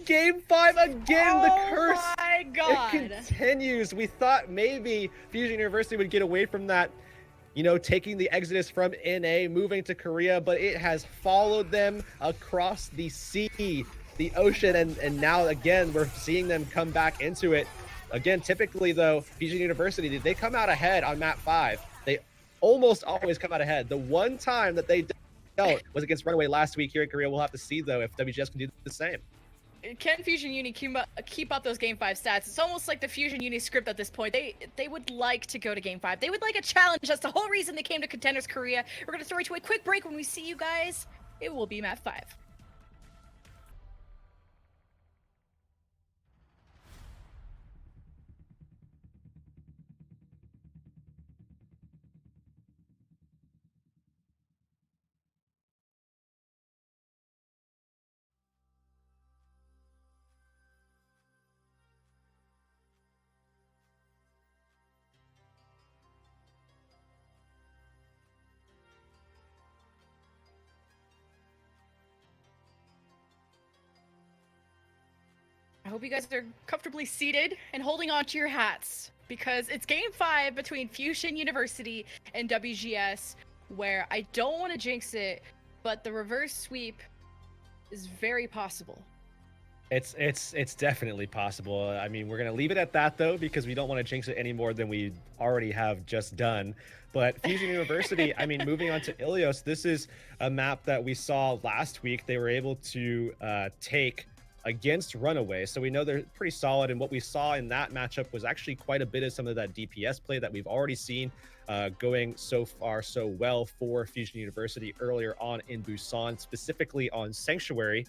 Game 5 again, the curse. Oh my god. It continues. We thought maybe Fusion University would get away from that, taking the exodus from NA, moving to Korea, but it has followed them across the sea, the ocean, and now again we're seeing them come back into it. Again, typically though, Fusion University, they come out ahead on map 5. They almost always come out ahead. The one time that they don't was against Runaway last week here in Korea. We'll have to see though if WGS can do the same. Can Fusion Uni keep up those Game 5 stats? It's almost like the Fusion Uni script at this point. They would like to go to Game 5. They would like a challenge. That's the whole reason they came to Contenders Korea. We're going to throw you to a quick break. When we see you guys, it will be map 5. I hope you guys are comfortably seated and holding on to your hats, because it's Game 5 between Fusion University and WGS, where I don't want to jinx it, but the reverse sweep is very possible. It's definitely possible. I mean, we're going to leave it at that, though, because we don't want to jinx it any more than we already have just done. But Fusion University, I mean, moving on to Ilios, this is a map that we saw last week. They were able to take against Runaway, so we know they're pretty solid, and what we saw in that matchup was actually quite a bit of some of that DPS play that we've already seen going so far so well for Fusion University earlier on in Busan, specifically on Sanctuary.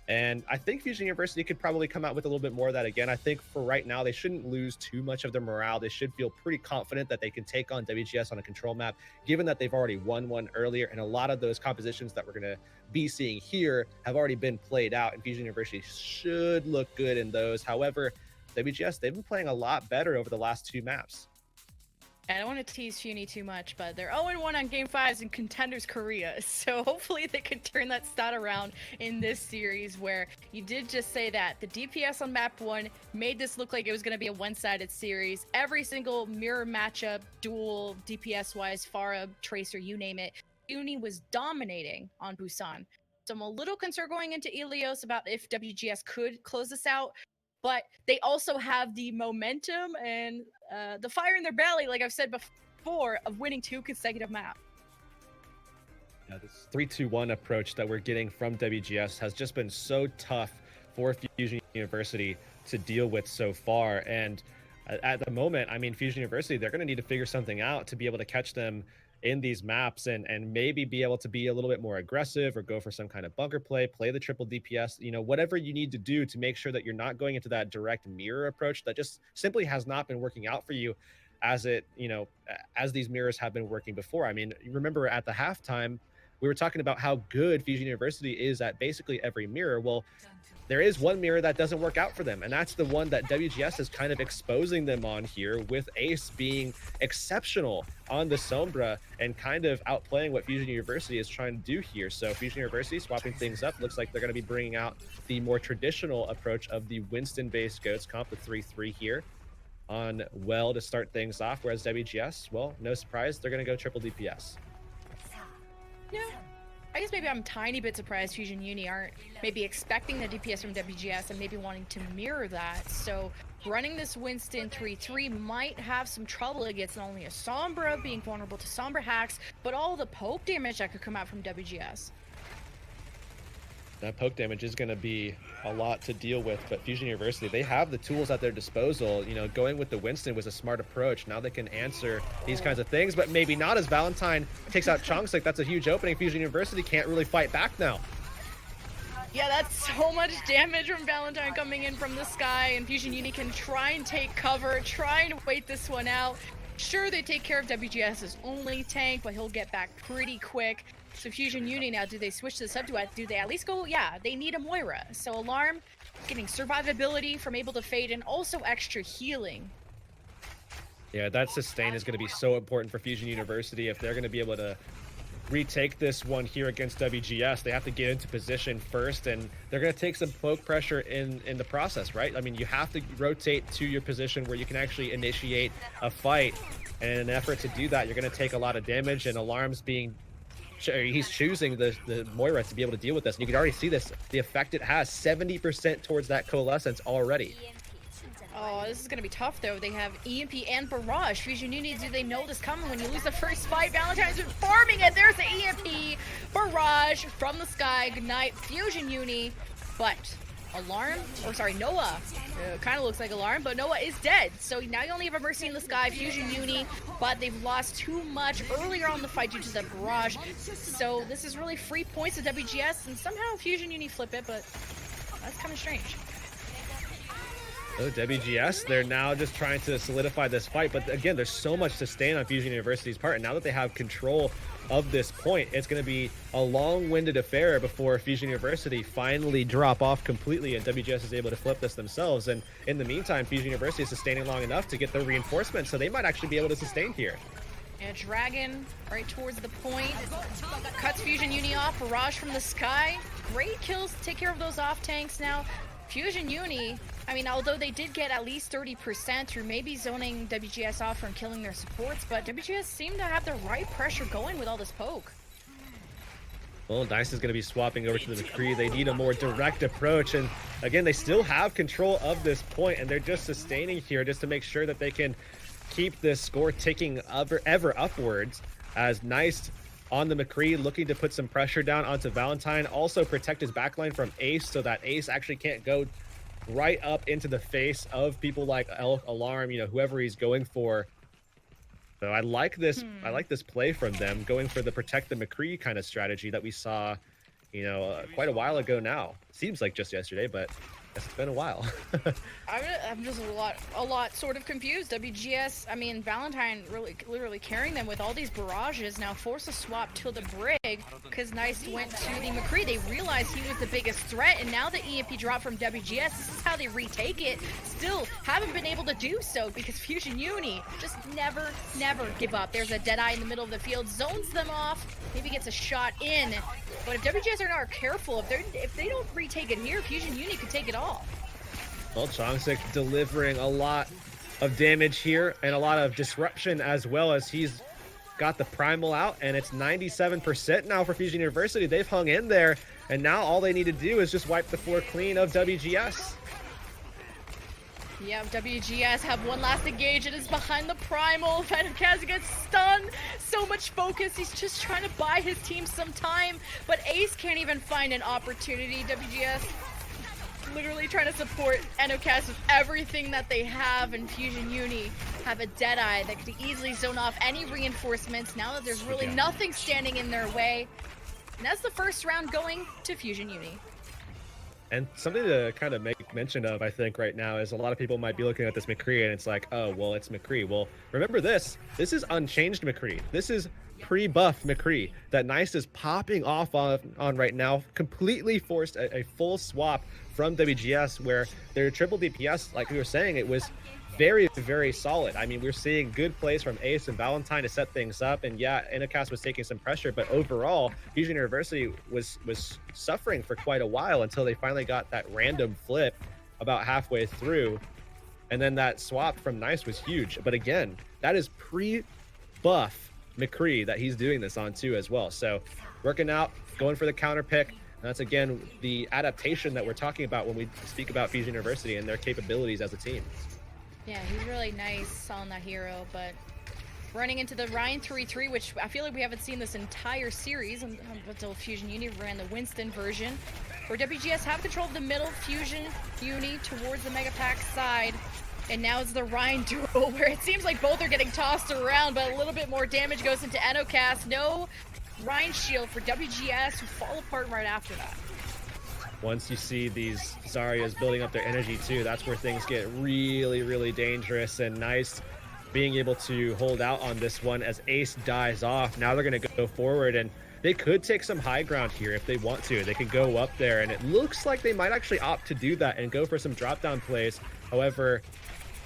And I think Fusion University could probably come out with a little bit more of that again. I think for right now, they shouldn't lose too much of their morale. They should feel pretty confident that they can take on WGS on a control map, given that they've already won one earlier. And a lot of those compositions that we're going to be seeing here have already been played out, and Fusion University should look good in those. However, WGS, they've been playing a lot better over the last 2 maps. I don't want to tease Funi too much, but they're 0-1 on Game 5s in Contenders Korea, so hopefully they can turn that stat around in this series, where you did just say that the DPS on map 1 made this look like it was going to be a one-sided series. Every single mirror matchup, duel, DPS-wise, Pharah, Tracer, you name it, Funi was dominating on Busan. So I'm a little concerned going into Ilios about if WGS could close this out. But they also have the momentum and the fire in their belly, like I've said before, of winning 2 consecutive maps. Yeah, this 3-2-1 approach that we're getting from WGS has just been so tough for Fusion University to deal with so far. And At the moment, I mean, Fusion University, they're going to need to figure something out to be able to catch them in these maps and maybe be able to be a little bit more aggressive or go for some kind of bunker play the triple DPS, you know, whatever you need to do to make sure that you're not going into that direct mirror approach that just simply has not been working out for you as it, you know, as these mirrors have been working before. I mean, you remember at the halftime, we were talking about how good Fusion University is at basically every mirror. Well, there is one mirror that doesn't work out for them, and that's the one that WGS is kind of exposing them on here, with Ace being exceptional on the Sombra and kind of outplaying what Fusion University is trying to do here. So Fusion University swapping things up. Looks like they're going to be bringing out the more traditional approach of the Winston-based Goats comp, the 3-3 here on Well to start things off, whereas WGS, well, no surprise, they're going to go triple DPS. Yeah. I guess maybe I'm a tiny bit surprised Fusion Uni aren't maybe expecting the DPS from WGS and maybe wanting to mirror that. So running this Winston 3-3 might have some trouble against not only a Sombra being vulnerable to Sombra hacks, but all the poke damage that could come out from WGS. That poke damage is going to be a lot to deal with, but Fusion University, they have the tools at their disposal. You know, going with the Winston was a smart approach. Now they can answer these kinds of things, but maybe not, as Valentine takes out Chunks. Like, that's a huge opening. Fusion University can't really fight back now. Yeah, that's so much damage from Valentine coming in from the sky, and Fusion Uni can try and take cover, trying to wait this one out. Sure, they take care of WGS's only tank, but he'll get back pretty quick. So Fusion Uni now, do they switch to the Subduet? Do they at least go? Yeah, they need a Moira. So Alarm getting survivability from Able to Fade and also extra healing. Yeah, that sustain is going to be so important for Fusion University. If they're going to be able to retake this one here against WGS, they have to get into position first, and they're going to take some poke pressure in the process, right? I mean, you have to rotate to your position where you can actually initiate a fight, and in an effort to do that, you're going to take a lot of damage, and Alarm's being... he's choosing the Moira to be able to deal with this. And you can already see this, the effect it has, 70% towards that Coalescence already. Oh, this is going to be tough, though. They have EMP and Barrage. Fusion Uni, do they know this coming? When you lose the first fight, Valentine's been farming it. There's the EMP. Barrage from the sky. Good night, Fusion Uni. But Alarm, or sorry, Noah, kind of looks like Alarm, but Noah is dead. So now you only have a Mercy in the sky, Fusion Uni, but they've lost too much earlier on the fight due to the Barrage. So this is really free points to WGS, and somehow Fusion Uni flip it, but that's kind of strange. Oh, WGS, they're now just trying to solidify this fight, but again, there's so much sustain on Fusion University's part, and now that they have control of this point, it's going to be a long-winded affair before Fusion University finally drop off completely and WGS is able to flip this themselves. And in the meantime, Fusion University is sustaining long enough to get their reinforcements, so they might actually be able to sustain here. And Dragon right towards the point, cuts Fusion Uni off. Barrage from the sky, great kills to take care of those off tanks. Now Fusion Uni, I mean, although they did get at least 30% through maybe zoning WGS off from killing their supports, but WGS seemed to have the right pressure going with all this poke. Well, Dice is going to be swapping over to the McCree. They need a more direct approach, and again, they still have control of this point, and they're just sustaining here just to make sure that they can keep this score ticking ever upwards, as Nice on the McCree looking to put some pressure down onto Valentine, also protect his backline from Ace so that Ace actually can't go right up into the face of people like Alarm, you know, whoever he's going for. So I like this. I like this play from them, going for the protect the McCree kind of strategy that we saw, you know, quite a while ago now. Seems like just yesterday, but I guess it's been a while. I'm just a lot sort of confused. WGS, I mean, Valentine really literally carrying them with all these barrages. Now force a swap to the Brig because Nice went to the McCree. They realized he was the biggest threat, and now the EMP drop from WGS. This is how they retake it. Still haven't been able to do so because Fusion Uni just never give up. There's a Deadeye in the middle of the field, zones them off, maybe gets a shot in. But if WGS are not careful, if they don't retake it here, Fusion Uni could take it all. Well, Chongsick delivering a lot of damage here and a lot of disruption, as well as he's got the primal out, and it's 97% now for Fusion University. They've hung in there, and now all they need to do is just wipe the floor clean of WGS. Yeah, WGS have one last engage. It is behind the primal. Kaz gets stunned. So much focus. He's just trying to buy his team some time, but Ace can't even find an opportunity. WGS literally trying to support NOCAS with everything that they have, and Fusion Uni have a Deadeye that could easily zone off any reinforcements now that there's really nothing standing in their way. And that's the first round going to Fusion Uni. And something to kind of make mention of, I think, right now is a lot of people might be looking at this McCree and it's like, oh, well, it's McCree. Well, remember this. This is unchanged McCree. This is pre-buff McCree that Nice is popping off on right now. Completely forced a full swap from WGS where their triple DPS, like we were saying, it was very, very solid. I mean, we're seeing good plays from Ace and Valentine to set things up, and yeah, NOCAS was taking some pressure, but overall, Fusion University was suffering for quite a while until they finally got that random flip about halfway through, and then that swap from Nice was huge. But again, that is pre-buff McCree that he's doing this on too as well. So working out, going for the counter pick. And that's again the adaptation that we're talking about when we speak about Fusion University and their capabilities as a team. Yeah, he's really nice on that hero, but running into the Ryan 3-3, which I feel like we haven't seen this entire series until Fusion Uni ran the Winston version, where WGS have control of the middle, Fusion Uni towards the Mega Pack side, and now it's the Ryan duo, where it seems like both are getting tossed around, but a little bit more damage goes into NOCAS. No Ryan shield for WGS, who fall apart right after that. Once you see these Zaryas building up their energy too, that's where things get really, really dangerous. And Nice being able to hold out on this one as Ace dies off. Now they're going to go forward, and they could take some high ground here if they want to. They can go up there, and it looks like they might actually opt to do that and go for some drop down plays. However,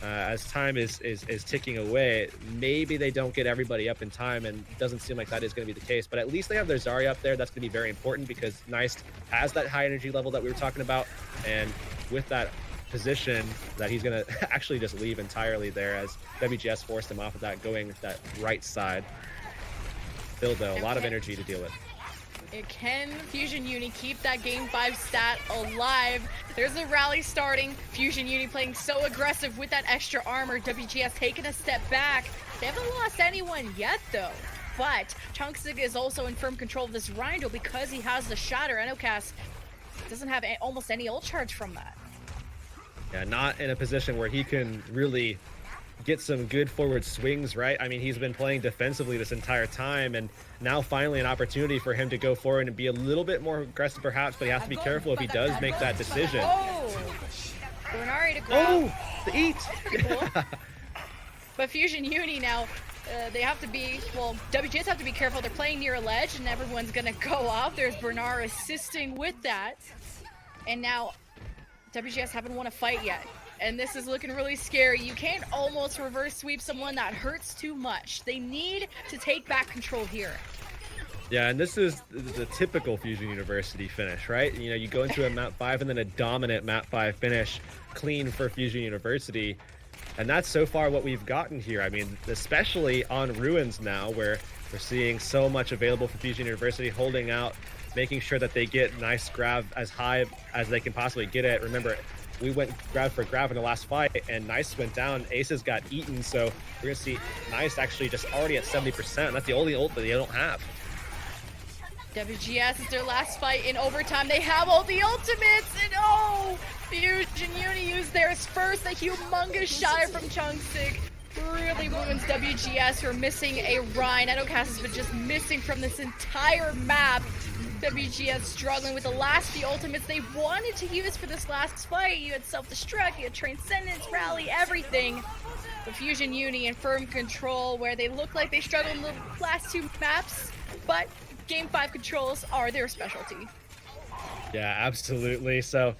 as time is ticking away, maybe they don't get everybody up in time, and it doesn't seem like that is going to be the case. But at least they have their Zarya up there. That's going to be very important because Nice has that high energy level that we were talking about, and with that position that he's going to actually just leave entirely there as WGS forced him off of that, going that right side. Still though, a lot of energy to deal with. Can Fusion Uni keep that Game 5 stat alive? There's a rally starting. Fusion Uni playing so aggressive with that extra armor. WGS taking a step back. They haven't lost anyone yet, though. But Chunksig is also in firm control of this Rindle because he has the Shatter. NOCAS doesn't have almost any ult charge from that. Yeah, not in a position where he can really get some good forward swings, right? I mean, he's been playing defensively this entire time, and now finally an opportunity for him to go forward and be a little bit more aggressive perhaps, but he has to be careful if he does make that decision. Oh! Bernari to grab. Oh! The eat! Cool. But Fusion Uni now, they have to be, well, WGS have to be careful. They're playing near a ledge, and everyone's gonna go off. There's Bernard assisting with that. And now, WGS haven't won a fight yet. And this is looking really scary. You can't almost reverse sweep someone that hurts too much. They need to take back control here. Yeah, and this is the typical Fusion University finish, right? You know, you go into a map 5 and then a dominant map 5 finish, clean for Fusion University. And that's so far what we've gotten here. I mean, especially on Ruins now, where we're seeing so much available for Fusion University, holding out, making sure that they get nice grab as high as they can possibly get it. Remember, we went grab for grab in the last fight, and Nice went down. Aces got eaten, so we're going to see Nice actually just already at 70%. That's the only ult that they don't have. WGS is their last fight in overtime. They have all the ultimates, and oh! Fusion Uni used theirs first. A humongous shatter from Chungsig really ruins WGS, who are missing a Rhine. NOCAS has been just missing from this entire map. WGS struggling with the last few ultimates they wanted to use for this last fight. You had Self-Destruct, you had Transcendence, Rally, everything. The Fusion Uni in firm control, where they look like they struggled in the last two maps, but Game 5 controls are their specialty. Yeah, absolutely. So,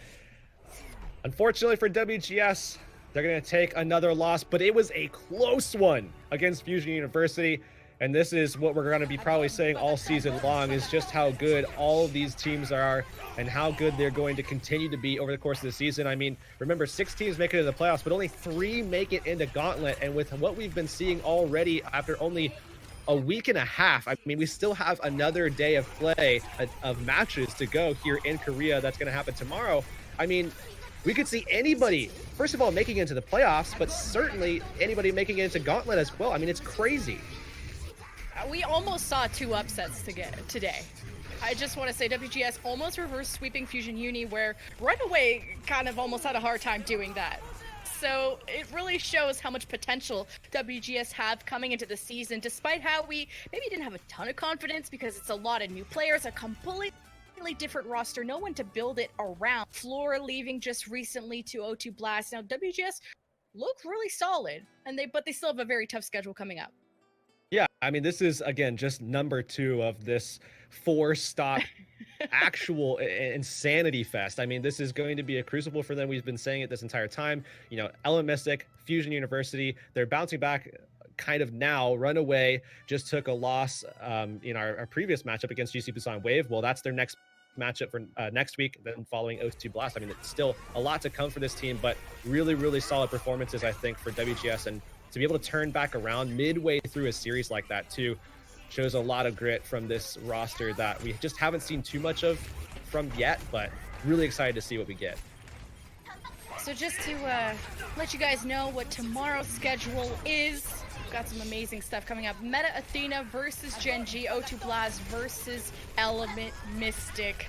unfortunately for WGS, they're going to take another loss, but it was a close one against Fusion University. And this is what we're going to be probably saying all season long, is just how good all of these teams are and how good they're going to continue to be over the course of the season. I mean, remember, 6 teams make it to the playoffs, but only 3 make it into Gauntlet. And with what we've been seeing already after only a week and a half, I mean, we still have another day of play, of matches to go here in Korea. That's going to happen tomorrow. I mean, we could see anybody, first of all, making it into the playoffs, but certainly anybody making it into Gauntlet as well. I mean, it's crazy. We almost saw 2 upsets today. I just want to say WGS almost reverse sweeping Fusion Uni, where Runaway kind of almost had a hard time doing that. So it really shows how much potential WGS have coming into the season, despite how we maybe didn't have a ton of confidence because it's a lot of new players, a completely different roster, no one to build it around. Floor leaving just recently to O2 Blast. Now WGS look really solid, and but they still have a very tough schedule coming up. Yeah, I mean, this is, again, just number 2 of this 4-stop actual insanity fest. I mean, this is going to be a crucible for them. We've been saying it this entire time. You know, Element Mystic, Fusion University, they're bouncing back kind of now. Runaway just took a loss in our previous matchup against GC Busan Wave. Well, that's their next matchup for next week, then following O2 Blast. I mean, it's still a lot to come for this team, but really, really solid performances, I think, for WGS. And to be able to turn back around midway through a series like that, too, shows a lot of grit from this roster that we just haven't seen too much of from yet, but really excited to see what we get. So just to let you guys know what tomorrow's schedule is, we've got some amazing stuff coming up. Meta Athena versus Gen.G, O2 Blast versus Element Mystic.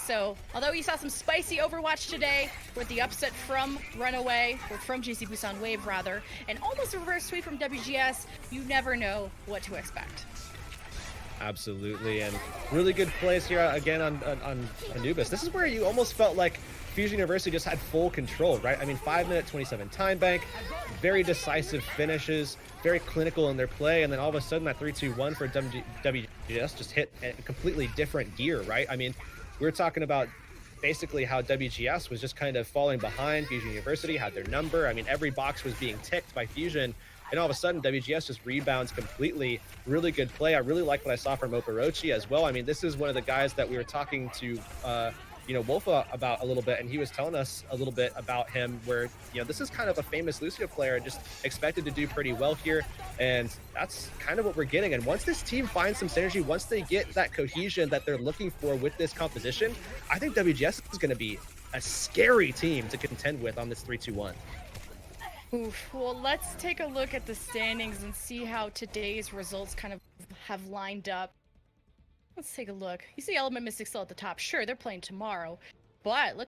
So, although you saw some spicy Overwatch today with the upset from Runaway, or from GC Busan Wave rather, and almost a reverse sweep from WGS, you never know what to expect. Absolutely, and really good plays here again on Anubis. This is where you almost felt like Fusion University just had full control, right? I mean, 5-minute 27 time bank, very decisive finishes, very clinical in their play, and then all of a sudden that 3-2-1 for WGS just hit a completely different gear, right? I mean, we're talking about basically how WGS was just kind of falling behind. Fusion University had their number. I mean, every box was being ticked by Fusion, and all of a sudden WGS just rebounds completely. Really good play. I really like what I saw from Oporochi as well. I mean, this is one of the guys that we were talking to Wolfa about a little bit, and he was telling us a little bit about him, where, you know, this is kind of a famous Lucio player, just expected to do pretty well here, and that's kind of what we're getting. And once this team finds some synergy, once they get that cohesion that they're looking for with this composition, I think WGS is going to be a scary team to contend with on this 3-2-1. Oof. Well, let's take a look at the standings and see how today's results kind of have lined up. Let's take a look. You see Element Mystic still at the top. Sure, they're playing tomorrow, but look